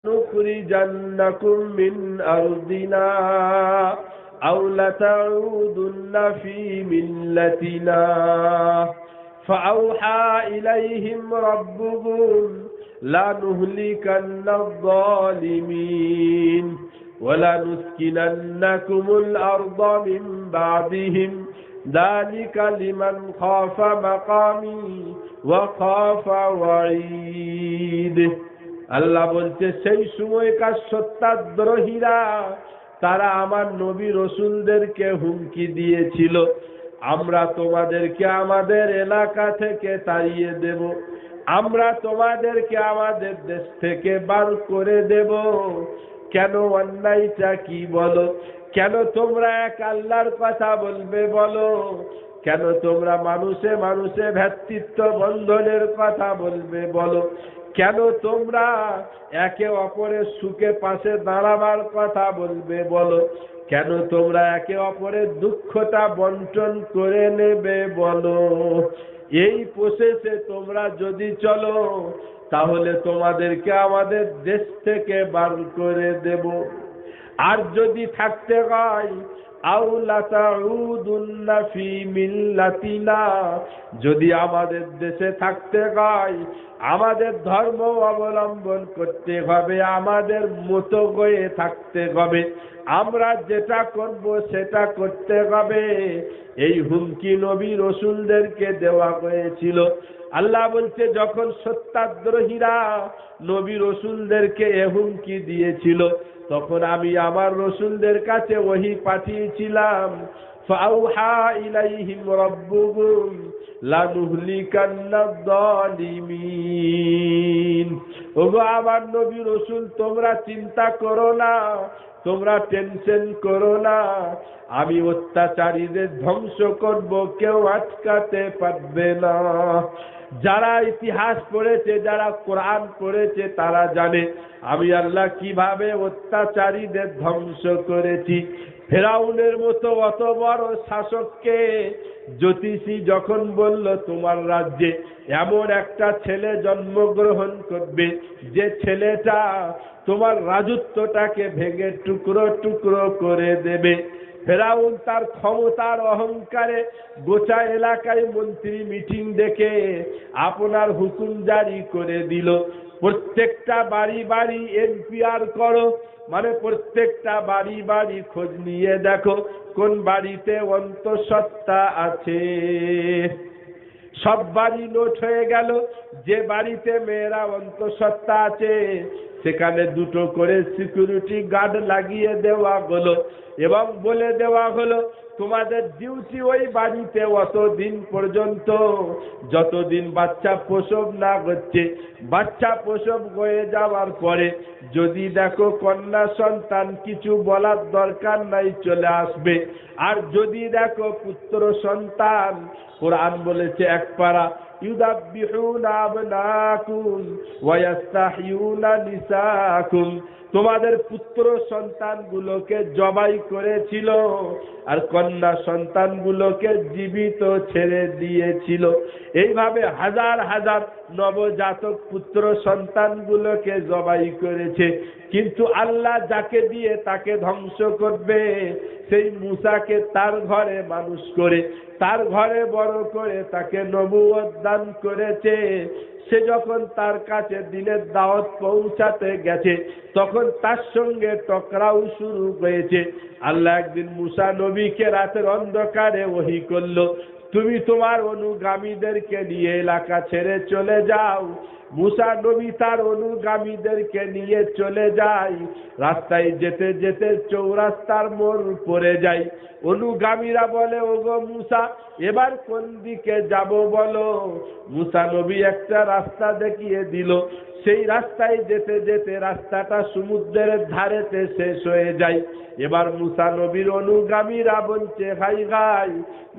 نخرجنكم من أرضنا أو لتعودن في ملتنا فأوحى إليهم ربهم لنهلكن الظالمين ولنسكننكم الأرض من بعدهم ذلك لمن خاف مقامي وخاف وعيد। আল্লাহ বলছে সেই সময়কার সত্যাগ্রহীরা তারা আমার নবী রসুলদেরকে হুমকি দিয়েছিল, আমরা তোমাদেরকে আমাদের এলাকা থেকে তাড়িয়ে দেব, আমরা তোমাদেরকে আমাদের দেশ থেকে বার করে দেব। কেন? অন্যায়টা কি বলো? কেন তোমরা এক আল্লাহর কথা বলবে বলো? কেন তোমরা মানুষে মানুষে ভ্রাতৃত্ব বন্ধনের কথা বলবে বলো? কেন তোমরা একে অপরের সুখে পাশে দাঁড়াবার কথা বলবে বলো? কেন তোমরা একে অপরের দুঃখটা বন্টন করে নেবে বলো? এই প্রসেসে তোমরা যদি চলো তাহলে তোমাদেরকে আমাদের দেশ থেকে বার করে দেব। আর যদি থাকতে হয় আউলাতাউদুন্না ফি মিল্লাতিনা, যদি আমাদের দেশে থাকতে হয় আমাদের ধর্ম অবলম্বন করতে হবে, আমাদের মতো হয়ে থাকতে হবে, আমরা যেটা করব সেটা করতে হবে। এই হুমকি নবী রসুলদেরকে দেওয়া হয়েছিল। আল্লাহ বলছে যখন সত্যাগ্রহীরা নবী রসুলদেরকে এ হুমকি দিয়েছিল তখন আমি আমার রসুলদের কাছে ওহী পাঠিয়েছিলাম। ফাআউহা ইলাইহিম রাব্বুহুম লানুহলিকান্নায যালিমিন। ওগো আমার নবী রসুল, তোমরা চিন্তা করো না, তোমরা টেনশন করো না, আমি অত্যাচারীদের ধ্বংস করব, কেউ আটকাতে পারবে না। যারা ইতিহাস পড়েছে, যারা কোরআন পড়েছে তারা জানে আমি আল্লাহ কিভাবে অত্যাচারীদের ধ্বংস করেছি। ফেরাউনের মতো অত বড় শাসককে জ্যোতিষী যখন বলল তোমার রাজ্যে এমন একটা ছেলে জন্মগ্রহণ করবে যে ছেলেটা তোমার রাজত্বটাকে ভেঙে টুকরো টুকরো করে দেবে, ফেরাউন তার ক্ষমতার অহংকারে গোটা এলাকায় মন্ত্রী মিটিং ডেকে আপনার হুকুম জারি করে দিল, প্রত্যেকটা বাড়ি বাড়ি এনপিআর করো, মানে প্রত্যেকটা বাড়ি বাড়ি খোঁজ নিয়ে দেখো কোন বাড়িতে অন্তঃসত্ত্বা আছে। সব বাড়ি নোট হয়ে গেল, যে বাড়িতে মেয়েরা অন্তঃসত্ত্বা আছে সেখানে দুটো করে সিকিউরিটি গার্ড লাগিয়ে দেওয়া হলো এবং বলে দেওয়া হলো তোমাদের ডিউটি ওই বাড়িতে অতদিন পর্যন্ত যতদিন বাচ্চা প্রসব না হচ্ছে, বাচ্চা প্রসব হয়ে যাওয়ার পরে যদি দেখো কন্যা সন্তান কিছু বলার দরকার নাই, চলে আসবে। আর যদি দেখো পুত্র সন্তান, কোরআন বলেছে এক পারা ইউদাব্বিহুনা আবনাকুম ওয়া ইস্তাহয়ুনা নিসাকুম, তোমাদের পুত্র সন্তানগুলোকে জবাই করেছিল আর কন্যা সন্তানগুলোকে জীবিত ছেড়ে দিয়েছিল। এইভাবে হাজার হাজার নবজাতক পুত্র সন্তানগুলোকে জবাই করেছে। কিন্তু আল্লাহ যাকে দিয়ে তাকে ধ্বংস করবে, সেই মূসাকে তার ঘরে মানুষ করে তার ঘরে বড় করে তাকে নবুয়ত দান করেছে। সে যখন তার কাছে দিনের দাওয়াত পৌঁছাতে গেছে তখন তার সঙ্গে টকরাও শুরু হয়েছে। আল্লাহ একদিন মূসা নবীকে রাতের অন্ধকারে ওহী করলো, তুমি তোমার অনুগামীদেরকে নিয়ে এলাকা ছেড়ে চলে যাও। মূসা নবী তার অনুগামীদেরকে নিয়ে চলে যায়। রাস্তায় যেতে যেতে চৌরাস্তার মোড় পড়ে যায়। অনুগামীরা বলে ওগো মূসা এবার কোন দিকে যাব বলো। মূসা নবী একটা রাস্তা দেখিয়ে দিল। সেই রাস্তায় যেতে যেতে রাস্তাটা সমুদ্রের ধারেতে শেষ হয়ে যায়। এবার মূসা নবীর অনুগামীরা বলছে ভাই ভাই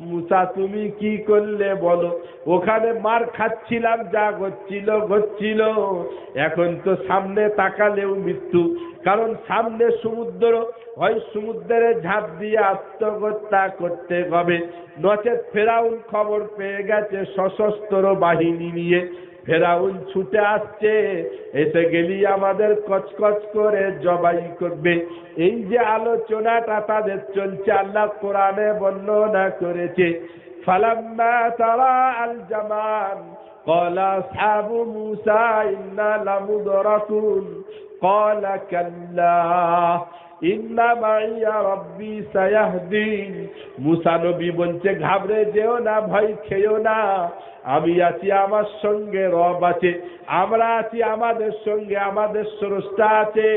মূসা তুমি কি করলে বলো, ওখানে মার খাচ্ছিলাম, যা হচ্ছিল, এখন তো সামনে তাকালেও মৃত্যু, কারণ সামনে সমুদ্র, হয় সমুদ্রে ঝাঁপ দিয়ে আত্মহত্যা করতে হবে, নচেত ফেরাউন খবর পেয়ে গেছে সশস্ত্র বাহিনী নিয়ে ফেরাউন ছুটে আসছে, এসে গেলি আমাদের কচকচ করে জবাই করবে। এই যে আলোচনাটা তাদের চলছে আল্লাহ কোরআনে বর্ণনা করেছে। ফালাম্মা তারা আল জামান ক্বালা আসহাবু মূসা ইন্না লামুদরাকুন ক্বালা কাল্লা ইন্না মাইয়া রাব্বি সায়াহদিন। মূসা নবী বলছে ঘাবড়ে যেও না, ভয় খেও না, আমি আছি, আমার সঙ্গে রব আছে, আমরা আছি, আমাদের সঙ্গে আমাদের স্রষ্টা আছে,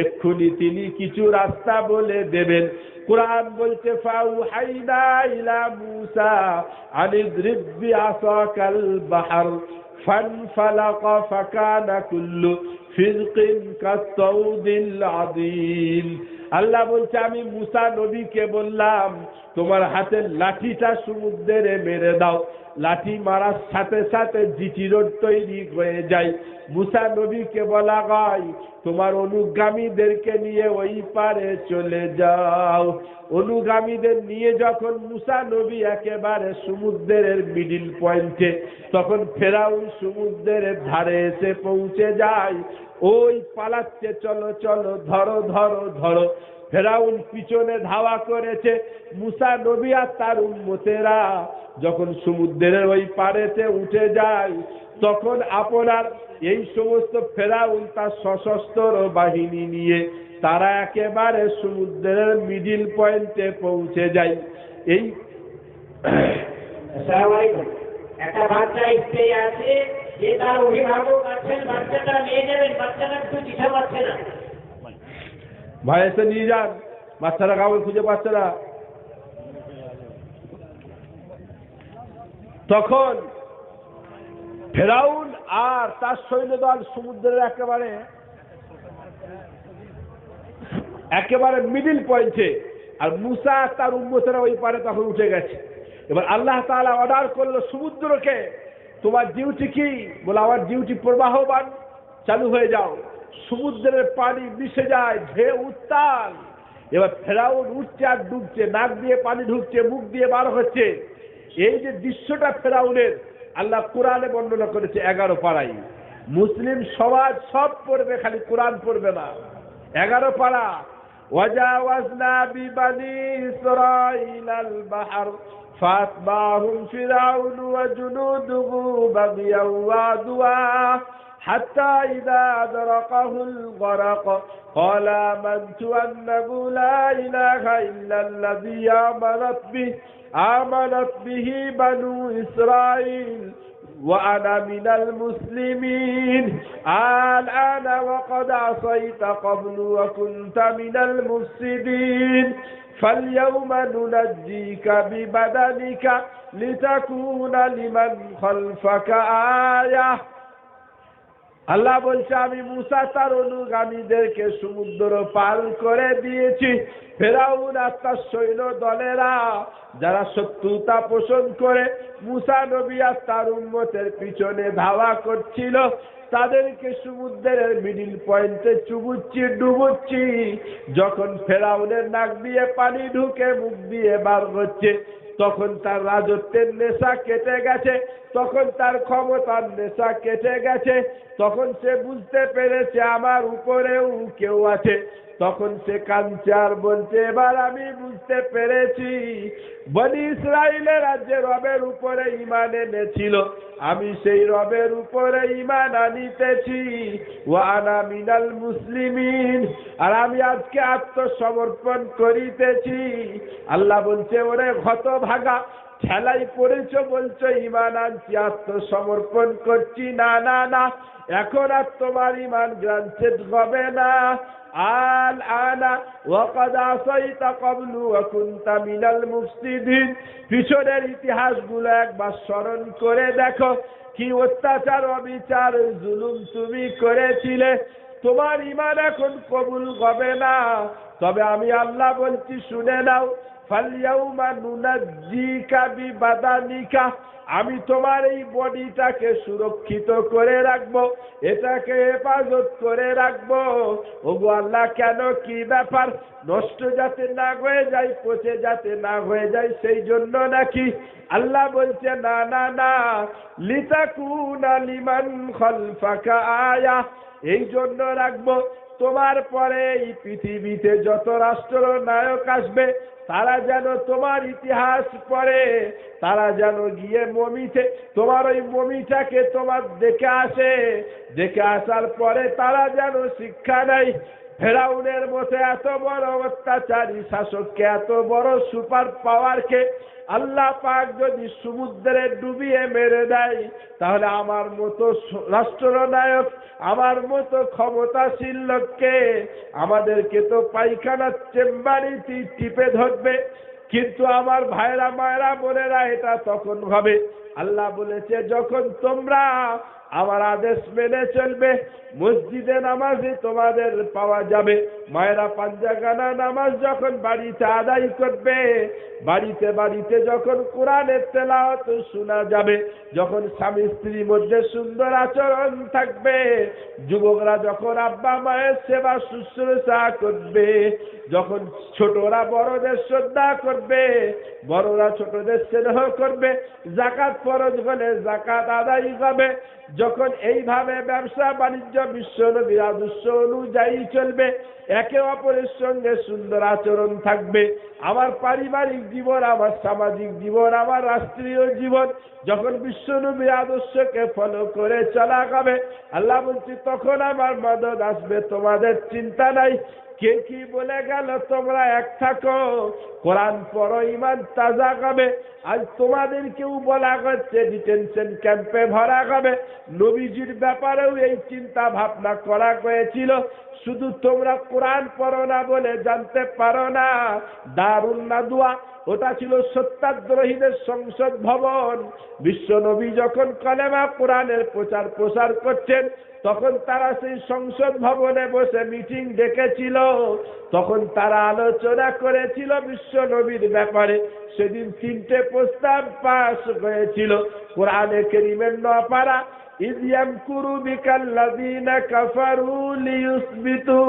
এক্ষুনি তিনি কিছু রাস্তা বলে দেবেন। কুরআন বলছে ফাউহাইনা ইলা মূসা আনিদরিব বিআসাকাল বাহর ফানফালাকা ফাকানা কুল্লু ফিরকিন কাত-তাউদিল আযীম। আল্লাহ বলছে আমি মূসা নবীকে বললাম তোমার হাতের লাঠিটা সমুদ্রে মেরে দাও। লাঠি মারার সাথে সাথে জিটি রোড তৈরি হয়ে যায়। মূসা নবীকে বলা হয় তোমার অনুগামীদেরকে নিয়ে ওই পারে চলে যাও। অনুগামীদের নিয়ে যখন মূসা নবী একেবারে সমুদ্রের মিডিল পয়েন্টে, তখন ফেরাউন সমুদ্রের ধারে এসে পৌঁছে যায়। ওই পালাচ্ছে, চলো চলো, ধরো ধরো ধরো। ফেরাউন পিছনে ধাওয়া করেছে। মূসা নবী আর তার উম্মতেরা যখন সমুদ্রের ওই পাড়েতে উঠে যায়, তখন আপনার এই সমস্ত ফেরাউন তার সশস্ত্র বাহিনী নিয়ে তারা একেবারে সমুদ্রের মিডিল পয়েন্টে পৌঁছে যায়। এই আসসালামু আলাইকুম। একটা বাচ্চা স্ত্রী আছে, যে তার অভিভাবক আছেন, বাচ্চাটা নিয়ে যাবেন, বাচ্চাটা একটু চিঠা পাচ্ছে না। ভাই এসে নিয়ে যান, বাচ্চারা কাউকে খুঁজে পাচ্ছে না। তখন ফেরাউন আর তার সৈন্যদল সমুদ্রের একেবারে মিডিল পয়েন্টে, আর মূসা তার উম্মতেরা ওই পারে তখন উঠে গেছে। এবার আল্লাহ তাআলা অর্ডার করলো সমুদ্রকে, তোমার ডিউটি কি? বলে আমার ডিউটি প্রবাহমান, চালু হয়ে যাও। সমুদ্রের পানি মিশে যায়, ঢেউ উত্তাল। এবার ফেরাউন উঠছে আর ডুবছে, নাক দিয়ে পানি ঢুকছে, মুখ দিয়ে বার হচ্ছে। এই যে দৃশ্যটা ফেরাউনের আল্লাহ কোরআনে বর্ণনা করেছে 11 পারায়। মুসলিম সমাজ সব পড়বে, খালি কোরআন পড়বে না। 11 পারা। ওয়াজাওয়াজনা বিবানি ইসরাঈলাল বাহর ফাতবাহুম ফিরাউন ওয়া জুনুদুহু বাগিয়াও ওয়া দুআ حتى إذا أدركه الغرق قال آمنت أنه لا إله إلا الذي آمنت به بنو إسرائيل وأنا من المسلمين الآن وقد عصيت قبل وكنت من المفسدين فاليوم ننجيك ببدنك لتكون لمن خلفك آية। আল্লাহ বলছে আমি মূসা তার অনুগামীদেরকে সমুদ্র পার করে দিয়েছি। ফেরাউন আর তার সৈন্য দলেরা যারা শত্রুতা পোষণ করে মূসা নবী আর তার উম্মতের পিছনে ধাওয়া করছিল, তাদেরকে সমুদ্রের মিডিল পয়েন্টে চুবুচ্ছি, ডুবুচ্ছি। যখন ফেরাউনের নাক দিয়ে পানি ঢুকে, মুখ দিয়ে বার হচ্ছে, তখন তার রাজত্বের নেশা কেটে গেছে, তখন তার ক্ষমতার নেশা কেটে গেছে, তখন সে বুঝতে পেরেছে আমার উপরেও কেউ আছে। তখন সে কাঁদছে আর বলছে এবার আমি বুঝতে পেরেছি বনি ইসরাইলের রাজ্যে রবের উপরে ঈমান এনেছিল, আমি সেই রবের উপরে ঈমান আনিতেছি। ওয়া আনা মিনাল মুসলিমিন, আর আমি আজকে আত্মসমর্পণ করিতেছি। আল্লাহ বলছে ওরে হতভাগা, ঠেলাই পড়েছ, বলছো ঈমান আনছি, আত্মসমর্পণ করছি। না না না, এখন আর তোমার ঈমান গ্রান্টেড হবে না। আল আনা ওয়াকাদ আসাইতা ক্বাবলু ওয়া কুনতা মিনাল মুফসিদিন। পিছনের ইতিহাসগুলো একবার স্মরণ করে দেখো, কি অত্যাচার, অবিচার, জুলুম তুমি করেছিলে। তোমার ঈমান এখন কবুল হবে না। তবে আমি আল্লাহ বলছি শুনে নাও, ফালইয়াউমা নুনাজ্জিকা বিবাদানিকা, আমি তোমার এই বডিটাকে সুরক্ষিত করে রাখবো, এটাকে হেফাজত করে রাখবো। ওগো আল্লাহ, কেন, কি ব্যাপার? নষ্ট যাতে না হয়ে যায়, পচে যাতে না হয়ে যায়, সেই জন্য নাকি? আল্লাহ বলছে না না না, লিতাকুনা লিমান খালফাকা আয়া, এই জন্য রাখবো তোমার পরে এই পৃথিবীতে যত রাষ্ট্র নায়ক আসবে তারা যেন তোমার ইতিহাস পড়ে, তারা যেন গিয়ে মমিতে তোমার ওই মমিটাকে তোমার দেখে আসে, দেখে আসার পরে তারা যেন শিক্ষা নেয়। ফেরাউনের মতো এত বড় অত্যাচারী শাসককে, এত বড় সুপার পাওয়ারকে আল্লাহ পাক যদি সমুদ্রে ডুবিয়ে মেরে দেয়, তাহলে আমার মতো রাষ্ট্রনায়ক, আমার মতো ক্ষমতাশীল লোককে, আমাদেরকে তো পায়খানার চেম্বারে টিপে ধরবে। কিন্তু আমার ভাইরা মায়েরা বোনেরা, এটা তখন হবে। আল্লাহ বলেছে যখন তোমরা আমার আদেশ মেনে চলবে, মসজিদে নামাজে তোমাদের পাওয়া যাবে। মায়েরা পাঞ্জাগানা নামাজ যখন বাড়িতে আদায় করবে, বাড়িতে বাড়িতে যখন কোরআনের তেলাওয়াত শোনা যাবে, যখন স্বামী স্ত্রীর মধ্যে সুন্দর আচরণ থাকবে, যুবকরা যখন আব্বা মায়ের সেবা শুশ্রূষা করবে, যখন ছোটরা বড়দের শ্রদ্ধা করবে, বড়রা ছোটদের স্নেহ করবে, যাকাত ফরজ হলে যাকাত আদায় হবে, যখন এইভাবে ব্যবসা বাণিজ্য বিশ্বনবীর আদর্শ অনুযায়ী চলবে, একে অপরের সঙ্গে সুন্দর আচরণ থাকবে, আমার পারিবারিক জীবন, আমার সামাজিক জীবন, আমার রাষ্ট্রীয় জীবন যখন বিশ্বনবীর আদর্শকে ফলো করে চলা হবে, আল্লাহ বলছি তখন আমার মদদ আসবে, তোমাদের চিন্তা নাই। কে কি বলে গেল, তোমরা এক থাকো, কোরআন পড়ো, ইমান তাজা হবে। আজ তোমাদেরকেও বলা হচ্ছে ডিটেনশন ক্যাম্পে ভরা হবে। নবীজির ব্যাপারেও এই চিন্তা ভাবনা করা হয়েছিল, শুধু তোমরা কোরআন পড়ো না বলে জানতে পারো না। দারুন নাদুয়া, ওটা ছিল সত্যাগ্রহীদের সংসদ ভবন। বিশ্ব নবী যখন কলেমা কোরআনের প্রচার প্রসার করছেন, তখন তারা সেই সংসদ ভবনে বসে মিটিং ডেকেছিল, তখন তারা আলোচনা করেছিল বিশ্ব নবীর ব্যাপারে। সেদিন 3টে প্রস্তাব পাস হয়েছিল। কোরআনে কারীমের 9 পারা, ইয ইয়ামকুরু বিকাল্লাযীনা কাফারু লিয়ুসবিতু,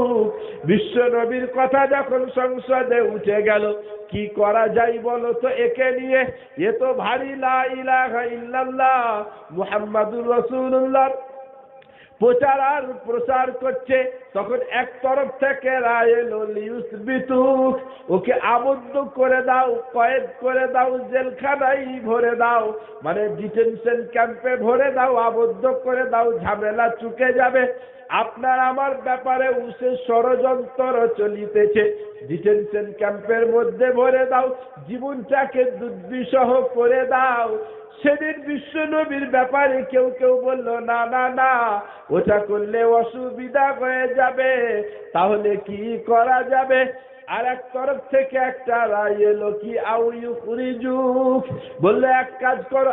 বিশ্ব নবীর কথা যখন সংসদে উঠে গেল, কি করা যায় বলো তো একে নিয়ে? এ তো ভারী লা ইলাহা ইল্লাল্লাহ মুহাম্মাদুর রাসূলুল্লাহ প্রচার আর প্রসার করছে। তখন এক তরফ থেকে রায় এলো লিয়ুসবিতু, ওকে আবদ্ধ করে দাও, কয়েদ করে দাও, জেলখানায় ভরে দাও, মানে ডিটেনশন ক্যাম্পে ভরে দাও, আবদ্ধ করে দাও, ঝামেলা চুকে যাবে। আপনার আমার ব্যাপারে উসে ষড়যন্ত্র চলিতেছে, ডিটেনশন ক্যাম্পের মধ্যে ভরে দাও, জীবনটাকে দুর্বিষহ করে দাও। সেদিন বিশ্ব নবীর ব্যাপারে কেউ কেউ বলল না না না, ওটা করলে অসুবিধা হয়ে যাবে, তাহলে কি করা যাবে? আর এক তরফ থেকে একটা রায় এলো কি, আউ ইউখরিজুক, বললে এক কাজ করো,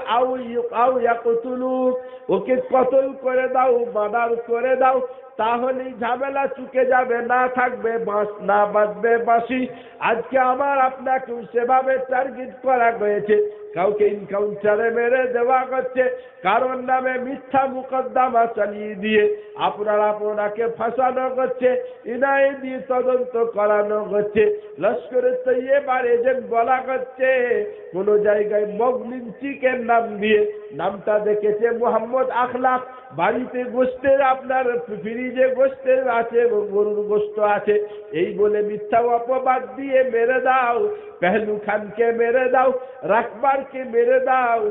আউ ইয়াকতুলুক, ওকে কতল করে দাও, মার্ডার করে দাও, তাহলেই ঝামেলা চুকে যাবে, না থাকবে বাঁশ, না বাজবে বাঁশি। আজকে আমার আপনাকেও সেভাবে টার্গেট করা হয়েছে, কাউকে ইনকাউন্টারে মেরে দেওয়া হচ্ছে, কারণ নামে মিথ্যা মুকদ্দমা চালিয়ে দিয়ে আপনাকে ফাঁসানো হচ্ছে, ইনাই দিয়ে তদন্ত করানো হচ্ছে, লস্করে তৈয়বার এজেন্ট বলা হচ্ছে, কোন জায়গায় মগলিন চিকেন নাম দিয়ে, নামটা দেখেছে মোহাম্মদ আখলাক, বাড়িতে গোস্তের আপনার ফ্রিজে গোস্তের আছে এবং গরুর গোস্ত আছে, এই বলে মিথ্যা অপবাদ দিয়ে মেরে দাও। পেহলু খানকে মেরে দাও, রাকবারকে মেরে দাও,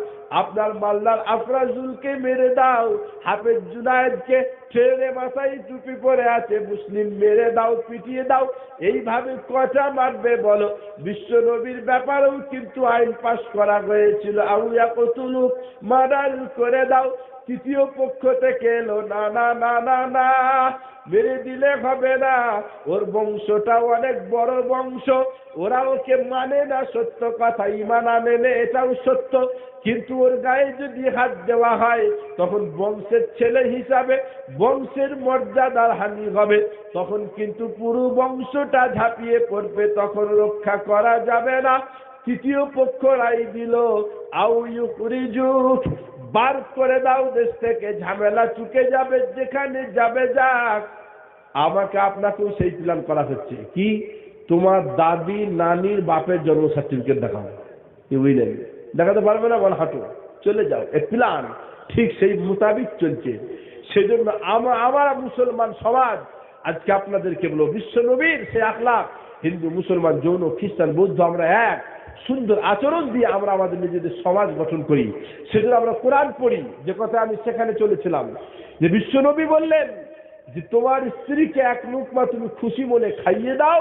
আপনার মালদার আফরাজুলকে মেরে দাও, হাফেজ জুনায়েদকে ট্রেনে মাথায় টুপি পরে আছে মুসলিম, মেরে দাও, পিটিয়ে দাও। এইভাবে কটা মারবে বলো? বিশ্ব নবীর ব্যাপারেও কিন্তু আইন পাশ করা হয়েছিল, আউ ইয়াকতুলুক, মার্ডার করে দাও। তৃতীয় পক্ষ থেকে এলো না না না না না, মেরে দিলে হবে না, ওর বংশটা অনেক বড় বংশ, ওরা ওকে মানে না, সত্য কথা, ঈমান আনে না, এটাও সত্য, কিন্তু ওর গায়ে যদি হাত দেওয়া হয় তখন বংশের ছেলে হিসাবে বংশের মর্যাদার হানি হবে, তখন কিন্তু পুরো বংশটা ঝাঁপিয়ে পড়বে, তখন রক্ষা করা যাবে না। তৃতীয় পক্ষ রায় দিল, আউ ইউখরিজুক, বার করে দাও দেশ থেকে, ঝামেলা চুকে যাবে, যেখানে যাবে যাক। আমাকে আপনাকেও সেই প্ল্যান করা হচ্ছে, কি তোমার দাদি নানির বাপের জন্ম সার্টিফিকেট দেখাও, কি বুঝলেন? দেখাতে পারবে না, বল হাঁটো চলে যাও। এ প্ল্যান ঠিক সেই মোতাবিক চলছে। সেজন্য আমার মুসলমান সমাজ আজকে আপনাদেরকে বলবো, বিশ্ব নবীর সে আখলাক, হিন্দু মুসলমান জৈন খ্রিস্টান বৌদ্ধ আমরা এক, সুন্দর আচরণ দিয়ে আমরা আমাদের নিজেদের সমাজ গঠন করি। সেজন্য আমরা কোরআন পড়ি, যে কথা আমি সেখানে চলেছিলাম, যে বিশ্ব নবী বললেন যে তোমার স্ত্রীকে এক লুকমা তুমি খুশি মনে খাইয়ে দাও,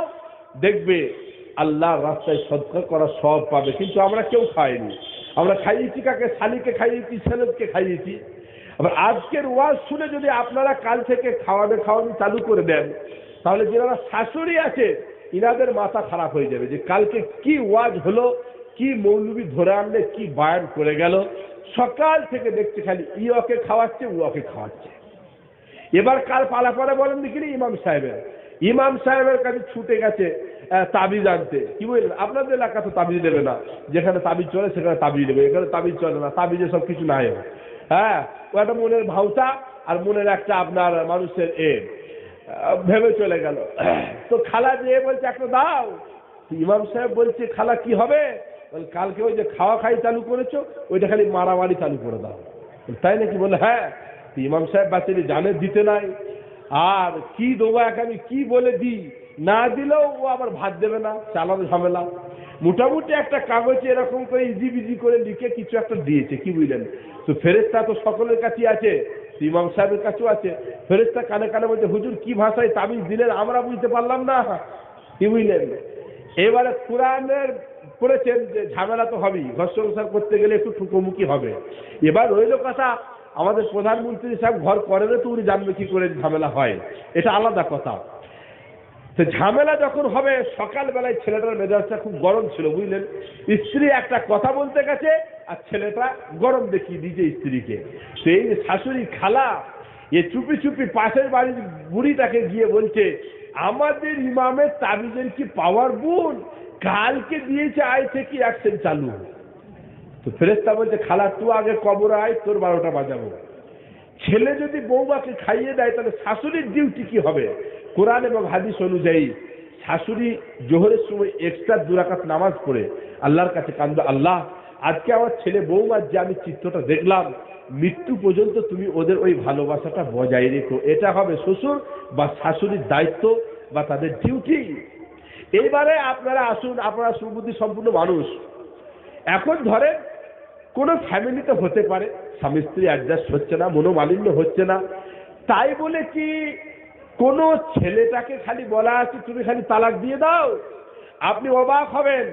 দেখবে আল্লাহর রাস্তায় সদকা করা সব পাবে। কিন্তু আমরা কেউ খাইনি। আমরা খাইয়েছি কাকে? শালিকে খাইয়েছি, ছেলেকে খাইয়েছি। আবার আজকের ওয়াজ শুনে যদি আপনারা কাল থেকে খাওয়ানি চালু করে দেন, তাহলে যারা শাশুড়ি আছে ইনাদের মাথা খারাপ হয়ে যাবে, যে কালকে কি ওয়াজ হলো, কি মৌলবি ধরে আনলে, কি বায়ান করে গেল। সকাল থেকে দেখছে খালি ইওকে খাওয়াচ্ছে, উওকে খাওয়াচ্ছে। এবার কাল পালা পরে বলেন দেখি ইমাম সাহেবের কাছে ছুটে গেছে তাবিজ আনতে। কি বললেন? আপনাদের এলাকা তো তাবিজ দেবে না, যেখানে তাবিজ চলে সেখানে তাবিজ দেবে, এখানে তাবিজ চলে না, তাবিজে সব কিছু নাই। হ্যাঁ, ও একটা মনের ভাউতা আর মনের একটা আপনার মানুষের ভেবে চলে গেল। তো খালা যেয়ে বলছে একটা দাও। ইমাম সাহেব বলছে খালা কি হবে? কালকে ওই যে খাওয়া খাই চালু করেছো, ওইটা খালি মারামারি চালু করে দাও। তাই নাকি? বলে হ্যাঁ। ইমাম সাহেব বাচ্চাটি জানে দিতে নাই, আর কি দেবো একে আমি কি বলে দিই, না দিলেও ও আবার ভাত দেবে না, চালানো ঝামেলা। মোটামুটি একটা কাগজে এরকম করে ইজি বিজি করে লিখে কিছু একটা দিয়েছে। কি বুঝলেন? তো ফেরেশতা তো সকলের কাছেই আছে, ইমাম সাহেবের কাছেও আছে। ফেরেশতা কানে কানে বলছে হুজুর কি ভাষায় তাবিজ দিলেন আমরা বুঝতে পারলাম না। কি বুঝলেন? এবারে কোরআনের পড়েছেন যে ঝামেলা তো হবেই, ঘর সংসার করতে গেলে একটু ঠুকোমুখি হবে। এবার রইল কথা, আমাদের প্রধানমন্ত্রী সাহেব ঘর করেন তো উনি জানবে কি করে ঝামেলা হয়, এটা আলাদা কথা। তো ঝামেলা যখন হবে, সকালবেলায় ছেলেটার মেজাজটা খুব গরম ছিল, বুঝলেন? স্ত্রী একটা কথা বলতে গেছে আর ছেলেটা গরম দেখিয়ে দিয়েছে স্ত্রীকে। তো এই শাশুড়ি খালা চুপি চুপি পাশের বাড়ির বুড়িটাকে গিয়ে বলছে আমাদের ইমামের তাবিজের কি পাওয়ার বুন, কালকে দিয়েছে আয় থেকে অ্যাকশন চালু। তো ফেরেশতা বলছে খালা তুই আগে কবর আয়, তোর 12টা বাজাবো। ছেলে যদি বৌমাকে খাইয়ে দেয় তাহলে শাশুড়ির ডিউটি কি হবে? কোরআন এবং হাদিস অনুযায়ী শাশুড়ি জোহরের সময় এক্সট্রা 2 রাকাত নামাজ পড়ে আল্লাহর কাছে কান্দো, আল্লাহ আজকে আমার ছেলে বৌমার যে আমি চিত্রটা দেখলাম, মৃত্যু পর্যন্ত তুমি ওদের ওই ভালোবাসাটা বজায় রেখো। এটা হবে শ্বশুর বা শাশুড়ির দায়িত্ব বা তাদের ডিউটি। এইবারে আপনারা আসুন, আপনারা সুবুদ্ধি সম্পূর্ণ মানুষ। এখন ধরে কোনো ফ্যামিলিতে হতে পারে স্বামী স্ত্রী অ্যাডজাস্ট হচ্ছে না, মনোমালিন্য হচ্ছে না, তাই বলে কি কোনো ছেলেটাকে খালি বলা আছে তুমি খালি তালাক দিয়ে দাও? আপনি অবাক হবেন।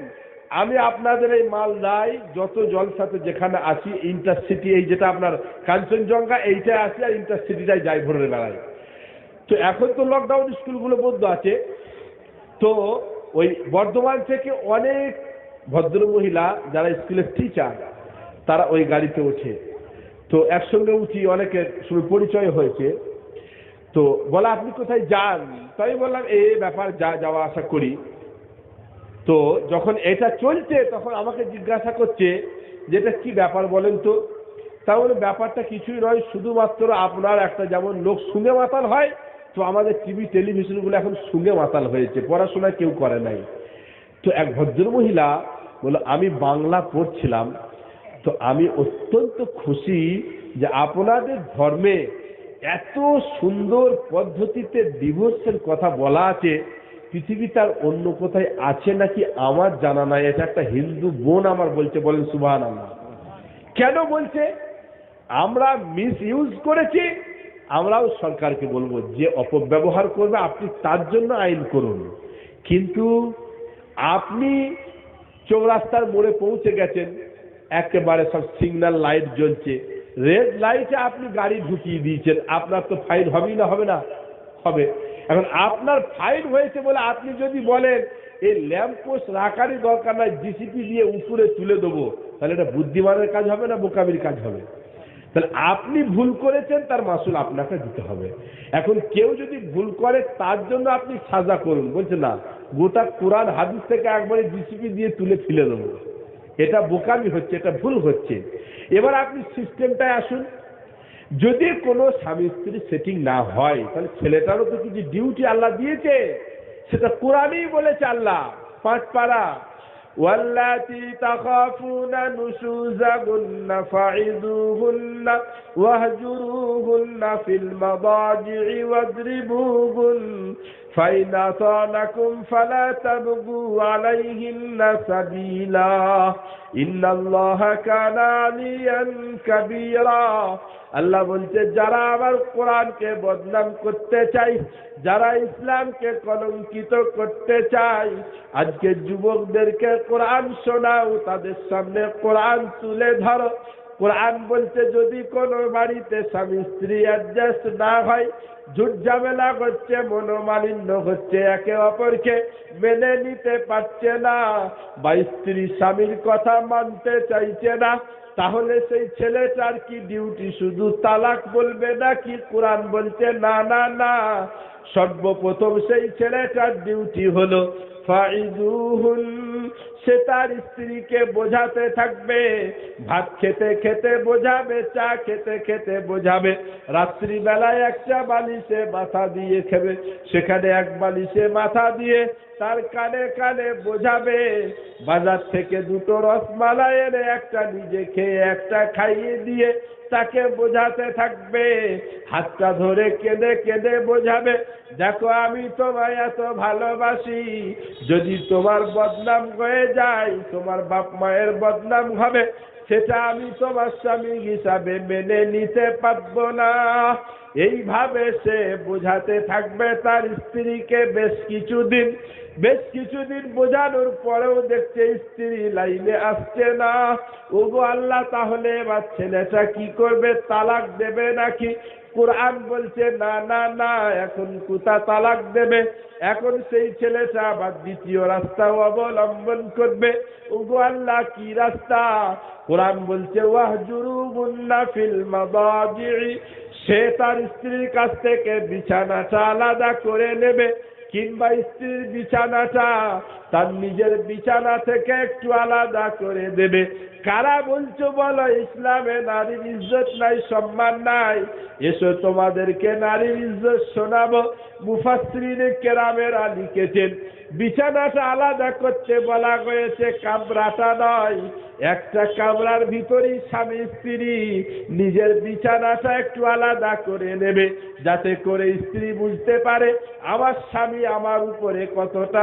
আমি আপনাদের এই মালদায় যত জলসাতে যেখানে আসি, ইন্টারসিটি এই যেটা আপনার কাঞ্চনজঙ্ঘা এইটা আসি আর ইন্টারসিটিটাই যাই ভোরের বেলায়। তো এখন তো লকডাউন, স্কুলগুলো বন্ধ আছে। তো ওই বর্ধমান থেকে অনেক ভদ্রমহিলা যারা স্কুলের টিচার তারা ওই গাড়িতে ওঠে। তো একসঙ্গে উঠি, অনেকের সঙ্গে পরিচয় হয়েছে। তো বলা আপনি কোথায় যান? তাই বললাম এই ব্যাপার যাওয়া আসা করি। তো যখন এটা চলছে তখন আমাকে জিজ্ঞাসা করছে যে এটা কি ব্যাপার বলেন তো। তাহলে ব্যাপারটা কিছুই নয়, শুধুমাত্র আপনার একটা যেমন লোক শুনে মাতাল হয়, তো আমাদের টিভি টেলিভিশনগুলো এখন শুনে মাতাল হয়েছে, পড়াশোনা কেউ করে নাই। তো এক ভদ্রমহিলা বলল আমি বাংলা পড়ছিলাম, তো আমি অত্যন্ত খুশি যে আপনাদের ধর্মে এত সুন্দর পদ্ধতিতে ডিভোর্সের কথা বলা আছে, পৃথিবী তার অন্য কোথায় আছে নাকি আমার জানা নাই। এটা একটা হিন্দু বোন আমার বলছে, বলেন সুবহানাল্লাহ। কেন বলছে? আমরা মিস ইউজ করেছি, আমরাও সরকারকে বলবো যে অপব্যবহার করবে আপনি তার জন্য আইন করুন। কিন্তু আপনি চৌরাস্তার মোড়ে পৌঁছে গেছেন, একেবারে সব সিগন্যাল লাইট জ্বলছে, রেড লাইটে আপনি গাড়ি ঢুকিয়ে দিয়েছেন, আপনার তো ফাইন হবেই না? হবে না? হবে। এখন আপনার ফাইন হয়েছে বলে আপনি যদি বলেন এই ল্যাম্প পোস্ট রাখারই দরকার নাই, জিসিপি দিয়ে উপরে তুলে দেবো, তাহলে এটা বুদ্ধিমানের কাজ হবে না বোকামির কাজ হবে? তাহলে আপনি ভুল করেছেন, তার মাসুল আপনাকে দিতে হবে। এখন কেউ যদি ভুল করে তার জন্য আপনি সাজা করুন, বলছে না গোটা কোরআন হাদিস থেকে একবারে জিসিপি দিয়ে তুলে ফেলে দেবো, এটা বোকামি হচ্ছে, এটা ভুল হচ্ছে। এবার আপনি সিস্টেমটায় আসুন। যদি কোনো স্বামী স্ত্রী সেটিং না হয়, তাহলে ছেলেটারও তো কিছু ডিউটি আল্লাহ দিয়েছে, সেটা কোরআনই বলেছে আল্লাহ 5 পারা, ওয়াল্লাতি তাখাফুনা নুশুজাহুন্না ফাইযুহুন্না ওয়াহজুরুহুন্না ফিল মাদাজি'i ওয়াদরিবুহুন্না ফাইন আতানাকুম ফালা তাবগু আলাইহিন্না সাবিলা ইন্নাল্লাহা কানা আলিয়ান কাবীরা। আল্লাহ বলছে যারা আমার কোরআনকে বদনাম করতে চায়, যারা ইসলামকে কলঙ্কিত করতে চায়, আজকে যুবকদেরকে কোরআন শোনাও, তাদের সামনে কোরআন তুলে ধরো। কোরআন বলছে যদি কোনো বাড়িতে স্বামী স্ত্রী অ্যাডজাস্ট না হয়, ঝুট ঝামেলা করছে, মনোমালিন্য হচ্ছে, একে অপরকে মেনে নিতে পারছে না, বা স্ত্রী স্বামীর কথা মানতে চাইছে না, তাহলে সেই ছেলেটার কি ডিউটি শুধু তালাক বলবে নাকি? কোরআন বলছে না না না, সর্বপ্রথম সেই ছেলেটার ডিউটি হলো ফাইযুহুন, সে তার স্ত্রীকে বোঝাতে থাকবে, ভাত খেতে খেতে বোঝাবে, চা খেতে খেতে বোঝাবে, রাত্রিবেলায় একটা বালিশে মাথা দিয়ে খেবে, সেখানে এক বালিশে মাথা দিয়ে তার কানে কানে বোঝাবে, বাজার থেকে 2টো রসমালাই এনে একটা নিজে খেয়ে একটা খাইয়ে দিয়ে তাকে বোঝাতে থাকবে, হাতটা ধরে কেঁদে কেঁদে বোঝাবে, দেখো আমি তোমায় এত ভালোবাসি, যদি তোমার বদনাম হয়ে যায়, তোমার বাপ মায়ের বদনাম হবে, সেটা আমি তোমার স্বামী হিসাবে মেনে নিতে পারবো না। এইভাবে সে বোঝাতে থাকবে তার স্ত্রীকে বেশ কিছুদিন বোঝানোর পরেও দেখছে স্ত্রী লাইনে আসছে না। ওগো আল্লাহ, তাহলে এবার ছেলেটা কি করবে? তালাক দেবে নাকি? কোরআন বলছে না না না, এখন কোথা তালাক দেবে? এখন সেই ছেলেটা আবার দ্বিতীয় রাস্তা অবলম্বন করবে। ওগো আল্লাহ, কি রাস্তা? কোরআন বলছে ওয়াহজুরুহুন্না ফিল মাদাজি'i, সে তার স্ত্রীর কাছ থেকে বিছানাটা আলাদা করে নেবে, কিংবা স্ত্রীর বিছানাটা তার নিজের বিছানা থেকে একটু আলাদা করে দেবে। কারা বলছো বলো ইসলামে নারীর ইজ্জত নাই, সম্মান নাই? এসো তোমাদেরকে নারীর ইজ্জত শোনাবো। মুফাসসিরিনে কেরামেরা লিখেছেন বিছানাটা আলাদা করতে বলা হয়েছে, কামরাটা নয়। একটা কামরার ভিতরেই স্বামী স্ত্রী নিজের বিছানাটা একটু আলাদা করে নেবে, যাতে করে স্ত্রী বুঝতে পারে আমার স্বামী আমার উপরে কতটা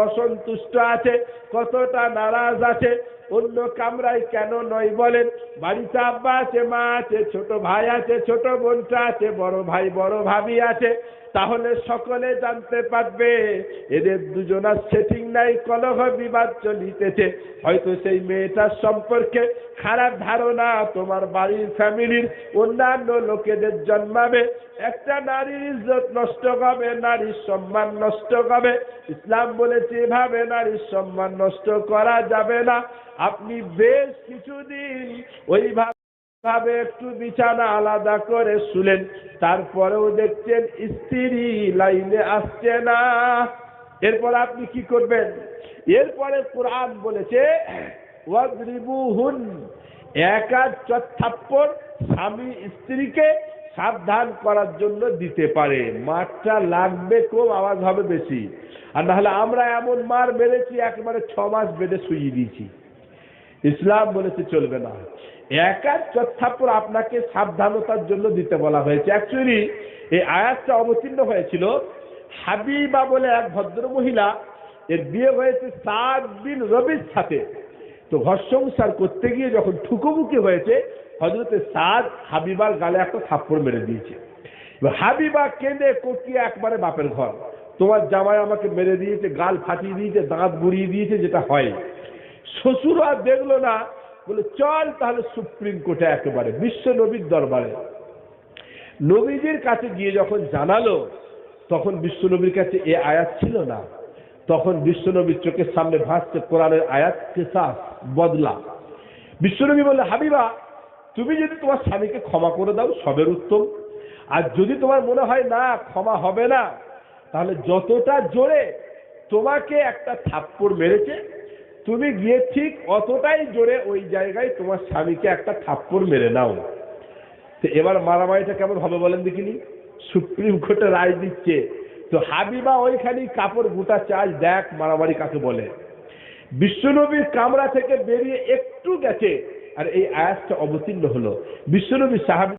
অসন্তুষ্ট আছে, কতটা নারাজ আছে। অন্য কামরায় কেন নয় বলেন? বাড়িতে আব্বা আছে, মা আছে, ছোট ভাই আছে, ছোট বোনটা আছে, বড় ভাই বড় ভাবি আছে, তাহলে সকলে জানতে পারবে এদের দুজনার সেটিং নাই, কলহ বিবাদ চলিতেছে। হয়তো সেই মেয়েটার সম্পর্কে খারাপ ধারণা তোমার বাড়ির ফ্যামিলির অন্যান্য লোকেদের জন্মাবে। একটা নারীর ইজ্জত নষ্ট হবে, নারীর সম্মান নষ্ট হবে। ইসলাম বলেছে এভাবে নারীর সম্মান নষ্ট করা যাবে না। আপনি বেশ কিছুদিন ওইভাবে একটু বিছানা আলাদা করে শুলেন, তারপরেও দেখছেন স্ত্রী লাইনে আসছে না। এরপর আপনি কি করবেন? এরপরে কোরআন বলেছে ওয়াদরিবুহুন, এক আর থাপ্পড় স্বামী স্ত্রীকে সাবধান করার জন্য দিতে পারে। মারটা লাগবে কম, আওয়াজ হবে বেশি। আর নাহলে আমরা এমন মার মেরেছি একেবারে 6 মাস বেডে শুইয়ে দিয়েছি। ইসলাম বলেছে চলবে না। এক আর থাপ্পড় আপনাকে সাবধানতার জন্য দিতে বলা হয়েছে। অ্যাকচুয়ালি এই আয়াতটা অবতীর্ণ হয়েছিল হাবিবা বলে এক ভদ্র মহিলা, এর বিয়ে হয়েছে সাদ বিন রবির সাথে। তো ঘর সংসার করতে গিয়ে যখন ঠুকোমুকি হয়েছে, হযরতে সাদ হাবিবার গালে একটা থাপ্পড় মেরে দিয়েছে। হাবিবা কেঁদে কোকিয়ে একবারে বাপের ঘর, তোমার জামাই আমাকে মেরে দিয়েছে, গাল ফাটিয়ে দিয়েছে, দাঁত গুড়িয়ে দিয়েছে, যেটা হয়। শ্বশুর আর দেখলো না, বলে চল তাহলে সুপ্রিম কোর্টে, একেবারে বিশ্ব নবীর দরবারে। নবীজির কাছে গিয়ে যখন জানালো, তখন বিশ্ব নবীর কাছে এ আয়াত ছিল না। তখন বিশ্ব নবীর চোখের সামনে ভাসছে কোরআনের আয়াত, কিসাস, বদলা। বিশ্বনবী বললেন হাবিবা, তুমি যদি তোমার স্বামীকে ক্ষমা করে দাও সবের উত্তম। আর যদি তোমার মনে হয় না ক্ষমা হবে না, তাহলে যতটা জোরে তোমাকে একটা থাপ্পড় মেরেছে তুমি গিয়ে ঠিক অতটাই জোরে ওই জায়গায় তোমার স্বামীকে একটা থাপ্পড় মেরে নাও। তো এবার মারামারিটা কেমন হবে বলেন দেখিনি? সুপ্রিম কোর্টে রায় দিচ্ছে, তো হাবিবা ওইখানেই কাপড় গোটা চাল, দেখ মারামারি কাকে বলে। বিশ্বনবীর কামরা থেকে বেরিয়ে একটু গেছে আর এই আয়াতটা অবতীর্ণ হলো। বিশ্বনবী সাহাবী